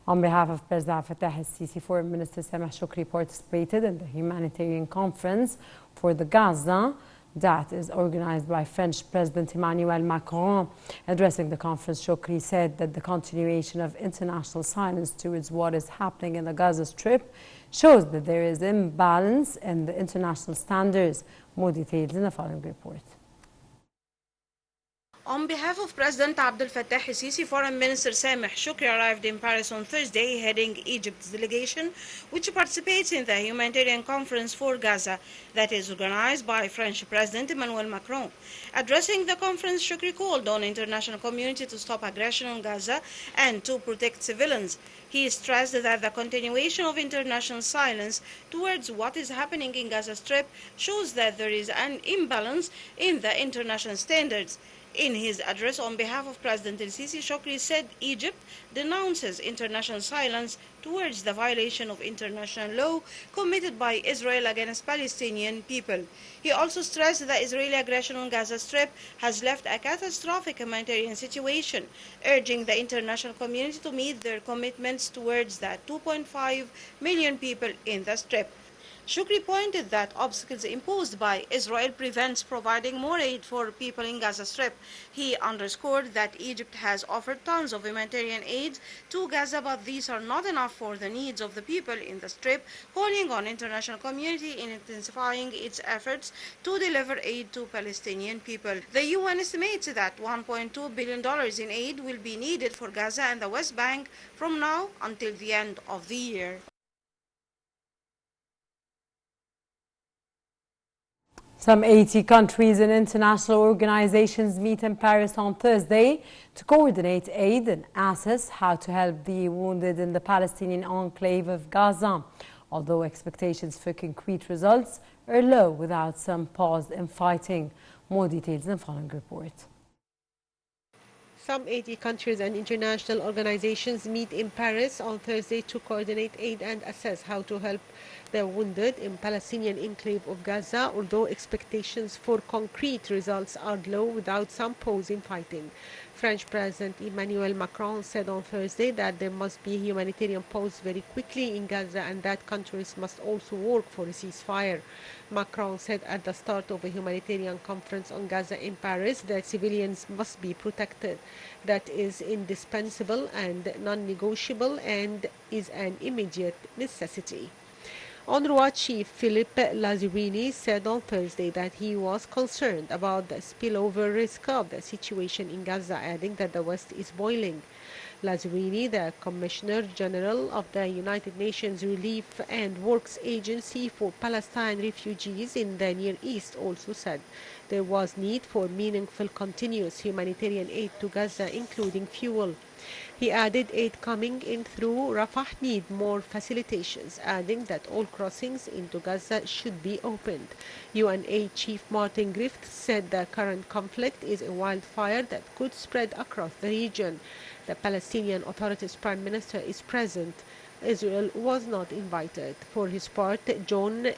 On behalf of President Fattah al-Sisi, Foreign Minister Sameh Shukri participated in the humanitarian conference for the Gaza that is organized by French President Emmanuel Macron. Addressing the conference, Shukri said that the continuation of international silence towards what is happening in the Gaza Strip shows that there is imbalance in the international standards. More details in the following report. On behalf of President Abdel Fattah al-Sisi, Foreign Minister Sameh Shukri arrived in Paris on Thursday, heading Egypt's delegation, which participates in the humanitarian conference for Gaza that is organized by French President Emmanuel Macron. Addressing the conference, Shukri called on the international community to stop aggression on Gaza and to protect civilians. He stressed that the continuation of international silence towards what is happening in Gaza Strip shows that there is an imbalance in the international standards. In his address on behalf of President al-Sisi, Shukri said Egypt denounces international silence towards the violation of international law committed by Israel against Palestinian people. He also stressed that Israeli aggression on Gaza Strip has left a catastrophic humanitarian situation, urging the international community to meet their commitments towards the 2.5 million people in the Strip. Shukri pointed that obstacles imposed by Israel prevents providing more aid for people in Gaza Strip. He underscored that Egypt has offered tons of humanitarian aid to Gaza, but these are not enough for the needs of the people in the Strip, calling on international community in intensifying its efforts to deliver aid to Palestinian people. The UN estimates that $1.2 billion in aid will be needed for Gaza and the West Bank from now until the end of the year. Some 80 countries and international organizations meet in Paris on Thursday to coordinate aid and assess how to help the wounded in the Palestinian enclave of Gaza, although expectations for concrete results are low without some pause in fighting. More details in the following report. Some 80 countries and international organizations meet in Paris on Thursday to coordinate aid and assess how to help the wounded in Palestinian enclave of Gaza, although expectations for concrete results are low without some pause in fighting. French President Emmanuel Macron said on Thursday that there must be a humanitarian pause very quickly in Gaza and that countries must also work for a ceasefire. Macron said at the start of a humanitarian conference on Gaza in Paris that civilians must be protected. That is indispensable and non-negotiable and is an immediate necessity. UNRWA Chief Philippe Lazzarini said on Thursday that he was concerned about the spillover risk of the situation in Gaza, adding that the West is boiling. Lazzarini, the Commissioner General of the United Nations Relief and Works Agency for Palestine refugees in the Near East, also said there was need for meaningful continuous humanitarian aid to Gaza, including fuel. He added aid coming in through Rafah need more facilitations, adding that all crossings into Gaza should be opened. UNA Chief Martin Griffiths said the current conflict is a wildfire that could spread across the region. The Palestinian Authority's Prime Minister is present. Israel was not invited. For his part, John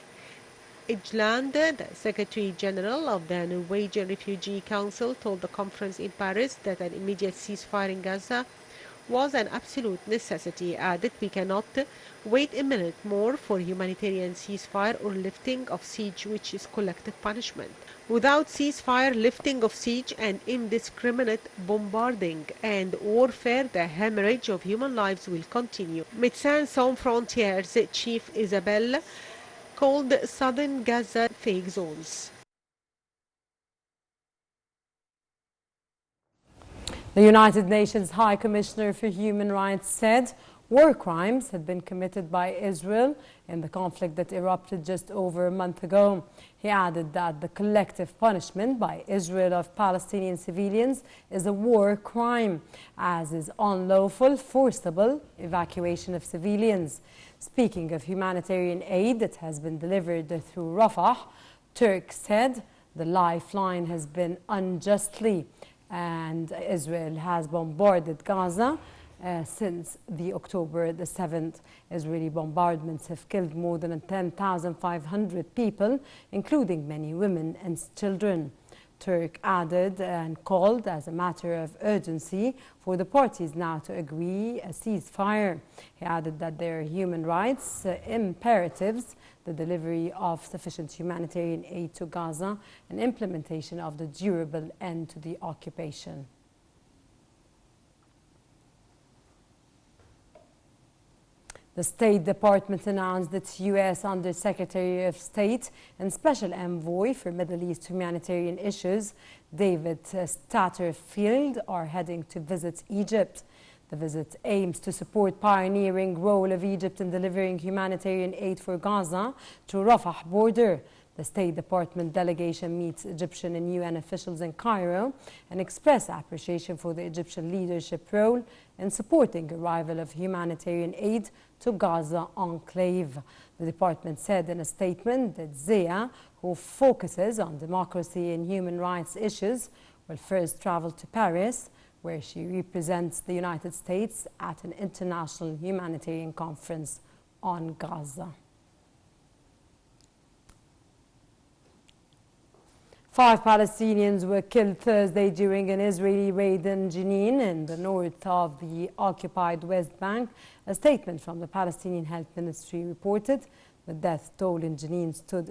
Egeland, the Secretary General of the Norwegian Refugee Council, told the conference in Paris that an immediate ceasefire in Gaza was an absolute necessity. He added, "We cannot wait a minute more for humanitarian ceasefire or lifting of siege, which is collective punishment. Without ceasefire, lifting of siege, and indiscriminate bombarding and warfare, the hemorrhage of human lives will continue." Médecins Sans Frontières Chief Isabelle called southern Gaza fake zones. The United Nations High Commissioner for Human Rights said war crimes had been committed by Israel in the conflict that erupted just over a month ago. He added that the collective punishment by Israel of Palestinian civilians is a war crime, as is unlawful, forcible evacuation of civilians. Speaking of humanitarian aid that has been delivered through Rafah, Turk said the lifeline has been unjustly and Israel has bombarded Gaza since the October the 7th. Israeli bombardments have killed more than 10,500 people, including many women and children. Turk added and called as a matter of urgency for the parties now to agree a ceasefire. He added that their human rights imperatives, the delivery of sufficient humanitarian aid to Gaza, and implementation of the durable end to the occupation. The State Department announced that U.S. Undersecretary of State and Special Envoy for Middle East humanitarian issues, David Satterfield, are heading to visit Egypt. The visit aims to support pioneering role of Egypt in delivering humanitarian aid for Gaza to Rafah border. The State Department delegation meets Egyptian and UN officials in Cairo and express appreciation for the Egyptian leadership role in supporting arrival of humanitarian aid to Gaza enclave. The department said in a statement that Zia, who focuses on democracy and human rights issues, will first travel to Paris, where she represents the United States at an international humanitarian conference on Gaza. 5 Palestinians were killed Thursday during an Israeli raid in Jenin in the north of the occupied West Bank. A statement from the Palestinian Health Ministry reported the death toll in Jenin stood